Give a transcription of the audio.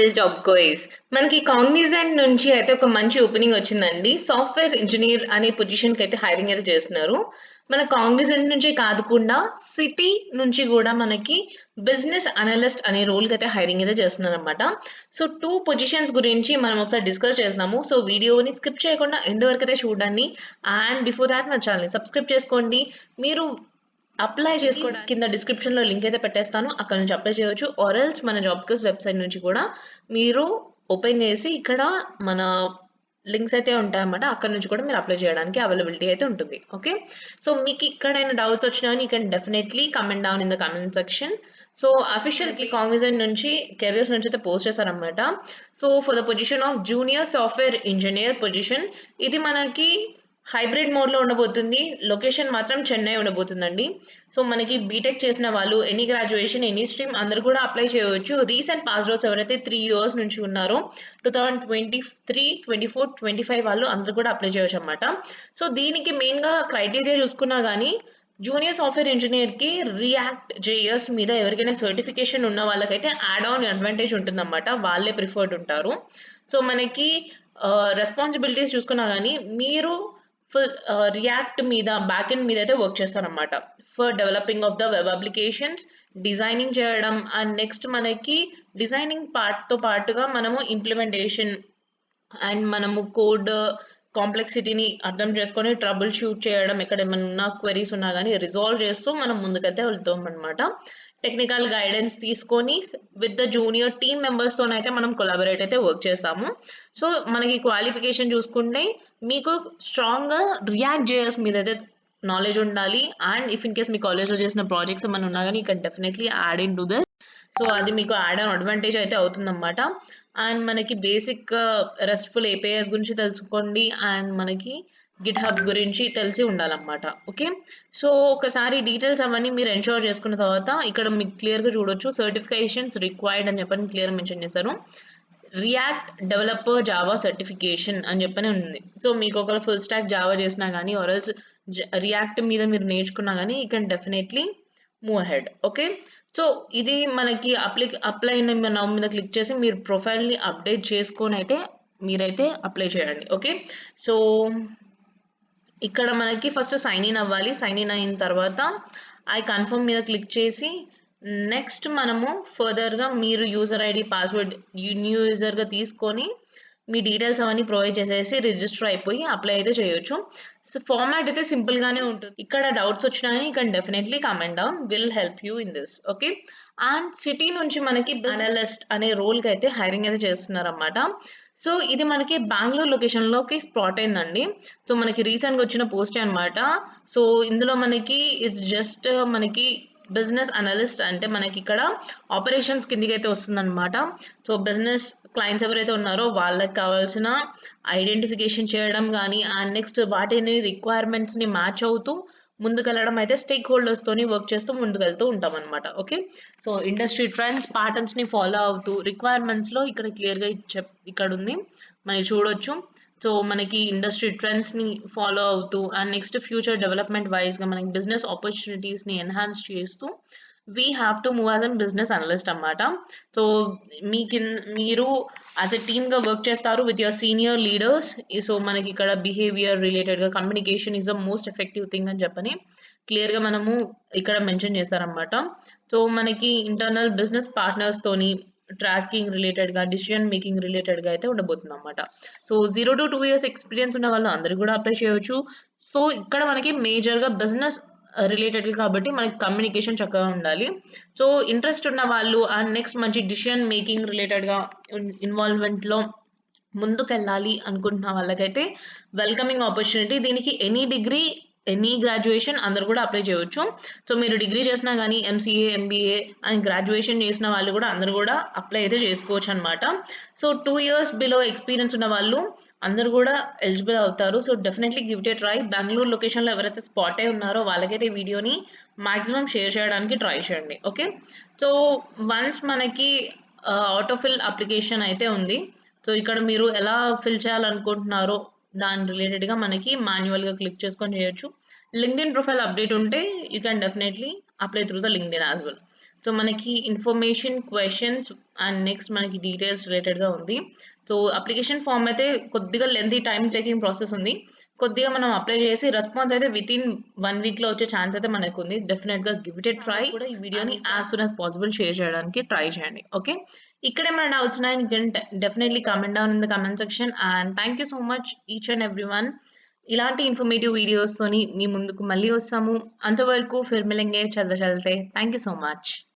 Well job గోయిస్ మనకి Cognizant నుంచి అయితే ఒక మంచి ఓపెనింగ్ వచ్చిందండి. సాఫ్ట్‌వేర్ ఇంజినీర్ అనే పొజిషన్‌కి అయితే హైరింగ్ అయితే చేస్తున్నారు. మన కాగ్నిజెంట్ నుంచే కాకుండా సిటీ నుంచి గూడా మనకి బిజినెస్ అనలిస్ట్ అనే రోల్‌కి అయితే హైరింగ్ అయితే చేస్తున్నారనమాట. సో 2 పొజిషన్స్ గురించి మనం ఒకసారి డిస్కస్ చేద్దాము. సో వీడియోని స్కిప్ చేయకుండా ఎండ్ వరకైతే చూడండి. అండ్ బిఫోర్ థాట్ మన ఛానెల్‌ని సబ్స్క్రైబ్ చేసుకోండి. మీరు అప్లై చేసుకోవడానికి కింద డిస్క్రిప్షన్‌లో లింక్ అయితే పెట్టేస్తాను. అక్కడి నుంచి అప్లై చేయొచ్చు. ఆర్ ఎల్స్ మన జాబ్‌కర్స్ వెబ్‌సైట్ నుంచి కూడా మీరు ఓపెన్ చేసి ఇక్కడ మన లింక్స్ అయితే ఉంటాయన్నమాట. అక్కడి నుంచి కూడా మీరు అప్లై చేయడానికి అవైలబిలిటీ అయితే ఉంటుంది. ఓకే. సో మీకు ఎక్కడైనా డౌట్స్ వచ్చినా you can definitely comment down in the comment section. So అఫీషియల్‌గా కాగ్నిజెంట్ నుంచి కెరియర్స్ నుంచి అయితే పోస్ట్ చేశారన్నమాట. So for the position of junior software engineer position ఇది మనకి హైబ్రిడ్ మోడ్‌లో ఉండబోతుంది. లొకేషన్ మాత్రం చెన్నై ఉండబోతుందండి. సో, మనకి బీటెక్ చేసిన వాళ్ళు ఎనీ గ్రాడ్యుయేషన్, ఎనీ స్ట్రీమ్ అందరూ కూడా అప్లై చేయవచ్చు. రీసెంట్ పాస్డ్ ఔట్స్ ఎవరైతే 3 ఇయర్స్ నుంచి ఉన్నారో 2023, 24, 25 వాళ్ళు అందరూ కూడా అప్లై చేయొచ్చనమాట. సో, దీనికి మెయిన్‌గా క్రైటీరియా చూసుకున్నా గానీ జూనియర్ సాఫ్ట్‌వేర్ ఇంజినీర్‌కి రియాక్ట్ జేఎస్ మీద ఎవరికైనా సర్టిఫికేషన్ ఉన్న వాళ్ళకైతే యాడ్ ఆన్ అడ్వాంటేజ్ ఉంటుందన్నమాట. వాళ్ళే ప్రిఫర్డ్ ఉంటారు. సో, మనకి రెస్పాన్సిబిలిటీస్ చూసుకున్నా గానీ మీరు రియాక్ట్ మీద బ్యాక్ ఎండ్ మీద అయితే వర్క్ చేస్తారనమాట. For developing of the web applications, designing చేయడం అండ్ నెక్స్ట్ మనకి డిజైనింగ్ పార్ట్‌తో పాటుగా మనము ఇంప్లిమెంటేషన్ అండ్ మనము కోడ్ కాంప్లెక్సిటీని అర్థం చేసుకొని ట్రబుల్ షూట్ చేయడం, ఎక్కడ ఏమన్నా క్వెరీస్ ఉన్నా గానీ రిజాల్వ్ చేస్తూ మనం ముందుకైతే వెళ్తామనమాట. టెక్నికల్ గైడెన్స్ తీసుకొని విత్ ద జూనియర్ టీమ్ మెంబర్స్‌తోనైతే మనం కొలాబరేట్ అయితే వర్క్ చేస్తాము. సో, మనకి క్వాలిఫికేషన్ చూసుకుంటే మీకు స్ట్రాంగ్‌గా రియాక్ట్ జేఎస్ మీదైతే నాలెడ్జ్ ఉండాలి. అండ్ ఇఫ్ ఇన్ కేస్ మీ కాలేజ్‌లో చేసిన ప్రాజెక్ట్స్ ఏమన్నా ఉన్నా గానీ you can definitely add in to this. So, అది మీకు యాడ్ ఆన్ అడ్వాంటేజ్ అయితే అవుతుందన్నమాట. అండ్ మనకి బేసిక్ రెస్ట్‌ఫుల్ ఏపీఐస్ గురించి తెలుసుకోండి. అండ్ మనకి గిట్‌హబ్ గురించి తెలిసి ఉండాలన్నమాట. ఓకే. సో, ఒకసారి డీటెయిల్స్ అవన్నీ మీరు ఎన్‌షూర్ చేసుకున్న తర్వాత ఇక్కడ మీకు క్లియర్‌గా చూడొచ్చు. సర్టిఫికేషన్స్ రిక్వైర్డ్ అని చెప్పని క్లియర్‌గా మెన్షన్ చేశారు. రియాక్ట్ డెవలపర్ జావా సర్టిఫికేషన్ అని చెప్పని ఉంది. సో, మీకు ఒకవేళ ఫుల్ స్టాక్ జావా చేసినా గానీ ఆర్ ఎల్స్ రియాక్ట్ మీద మీరు నేర్చుకున్నా గానీ you can definitely move ahead. Okay. So, ఇది మనకి అప్లై నౌ మీద క్లిక్ చేసి మీరు ప్రొఫైల్‌ని అప్డేట్ చేసుకొనైతే మీరైతే అప్లై చేయండి. ఓకే. సో, ఇక్కడ మనకి ఫస్ట్ సైన్ ఇన్ అవ్వాలి. సైన్ ఇన్ అయిన తర్వాత ఐ కన్ఫర్మ్ మీద క్లిక్ చేసి నెక్స్ట్ మనము ఫర్దర్‌గా మీరు యూజర్ ఐడీ, పాస్వర్డ్ న్యూ యూజర్‌గా తీసుకొని మీ డీటెయిల్స్ అవన్నీ ప్రొవైడ్ చేసేసి రిజిస్టర్ అయిపోయి అప్లై అయితే చేయొచ్చు. సో, ఫార్మాట్ అయితే సింపుల్‌గానే ఉంటుంది. ఇక్కడ డౌట్స్ వచ్చినా you can definitely comment down. Will help you in this. Okay. And city నుంచి మనకి అనలిస్ట్ అనే రోల్‌కి అయితే హైరింగ్ అయితే చేస్తున్నారన్నమాట. సో, ఇది మనకి బెంగుళూరు లొకేషన్‌లోకి స్పాట్ అయిందండి. సో, మనకి రీసెంట్‌గా వచ్చిన పోస్టే అన్నమాట. సో, ఇందులో మనకి ఇట్స్ జస్ట్ మనకి బిజినెస్ అనలిస్ట్ అంటే మనకిక్కడ ఆపరేషన్స్ కిందకైతే వస్తుందన్నమాట. సో, బిజినెస్ క్లయింట్స్ ఎవరైతే ఉన్నారో వాళ్ళకి కావాల్సిన ఐడెంటిఫికేషన్ చేయడం గానీ, అండ్ నెక్స్ట్ వాటిని రిక్వైర్మెంట్స్‌ని మ్యాచ్ అవుతూ ముందుకెళ్ళడం అయితే స్టేక్ హోల్డర్స్‌తోని వర్క్ చేస్తూ ముందుకెళ్తూ ఉంటామన్నమాట. ఓకే. సో, ఇండస్ట్రీ ట్రెండ్స్, ప్యాటర్న్స్‌ని ఫాలో అవుతూ రిక్వైర్మెంట్స్‌లో ఇక్కడ క్లియర్‌గా ఇక్కడుంది. మనకి చూడొచ్చు. సో, మనకి ఇండస్ట్రీ ట్రెండ్స్‌ని ఫాలో అవుతూ అండ్ నెక్స్ట్ ఫ్యూచర్ డెవలప్‌మెంట్ వైస్‌గా మనకి బిజినెస్ ఆపర్చునిటీస్‌ని ఎన్హాన్స్ చేస్తూ we have to move as an business analyst అన్నమాట. సో, మీరు యాస్ ఎ టీమ్‌గా వర్క్ చేస్తారు with your senior leaders. So, మనకి ఇక్కడ బిహేవియర్ రిలేటెడ్‌గా communication is the most effective thing అని చెప్పని క్లియర్‌గా మనము ఇక్కడ మెన్షన్ చేశారన్నమాట. సో, మనకి ఇంటర్నల్ బిజినెస్ పార్ట్నర్స్‌తోని ట్రాకింగ్ రిలేటెడ్‌గా, డెసిషన్ మేకింగ్ రిలేటెడ్‌గా అయితే ఉండబోతుందన్నమాట. సో, 0-2 ఇయర్స్ ఎక్స్‌పీరియన్స్ ఉన్న వాళ్ళు అందరూ కూడా అప్లై చేయొచ్చు. సో, ఇక్కడ మనకి మేజర్‌గా బిజినెస్ రిలేటెడ్‌గా కాబట్టి మనకి కమ్యూనికేషన్ చక్కగా ఉండాలి. సో, ఇంట్రెస్ట్ ఉన్న వాళ్ళు అండ్ నెక్స్ట్ మంచి డెసిషన్ మేకింగ్ రిలేటెడ్‌గా ఇన్వాల్వ్‌మెంట్‌లో ముందుకెళ్ళాలి అనుకుంటున్న వాళ్ళకైతే వెల్కమింగ్ ఆపర్చునిటీ. దీనికి ఎనీ డిగ్రీ, ఎనీ గ్రాడ్యుయేషన్ అందరూ కూడా అప్లై చేయొచ్చు. సో, మీరు డిగ్రీ చేసినా గానీ ఎంసీఏ, ఎంబీఏ అండ్ గ్రాడ్యుయేషన్ చేసిన వాళ్ళు కూడా అందరూ కూడా అప్లై అయితే చేసుకోవచ్చనమాట. సో, 2 ఇయర్స్ బిలో ఎక్స్‌పీరియన్స్ ఉన్న వాళ్ళు అందరూ కూడా ఎలిజిబుల్ అవుతారు. So, definitely give it a try. Bengaluru లొకేషన్‌లో ఎవరైతే స్పాట్ అయి ఉన్నారో వాళ్ళకైతే ఈ వీడియోని మాక్సిమం షేర్ చేయడానికి ట్రై చేయండి. ఓకే. సో, వన్స్ మనకి ఆటో ఫిల్ అప్లికేషన్ అయితే ఉంది. సో, ఇక్కడ మీరు ఎలా ఫిల్ చేయాలనుకుంటున్నారో దాని రిలేటెడ్‌గా మనకి మాన్యువల్‌గా క్లిక్ చేసుకొని చేయొచ్చు. లింక్డ్ఇన్ ప్రొఫైల్ అప్డేట్ ఉంటే you can definitely apply through the LinkedIn as well. So, మనకి ఇన్ఫర్మేషన్, క్వెషన్స్ అండ్ నెక్స్ట్ మనకి డీటెయిల్స్ రిలేటెడ్‌గా ఉంది. సో, అప్లికేషన్ ఫార్మ్ అయితే కొద్దిగా లెంథీ టైమ్ టేకింగ్ ప్రాసెస్ ఉంది. కొద్దిగా మనం అప్లై చేసి రెస్పాన్స్ అయితే వితిన్ 1 వీక్‌లో వచ్చే ఛాన్స్ అయితే మనకుంది. డెఫినెట్‌గా గివ్ ఇట్ ఎ ట్రై. కూడా ఈ వీడియోని as soon as possible share చేయడానికి ట్రై చేయండి. ఓకే. ఇక్కడేమైనా డౌట్స్ ఉన్నాయా? You can definitely comment down in the comment section and thank you so much each and everyone. ఇలాంటి ఇన్ఫర్మేటివ్ వీడియోస్‌తోని మీ ముందుకు మళ్ళీ వస్తాము. అంతవరకు ఫిర్ మిలెంగే చల్ చల్తే. Thank you so much.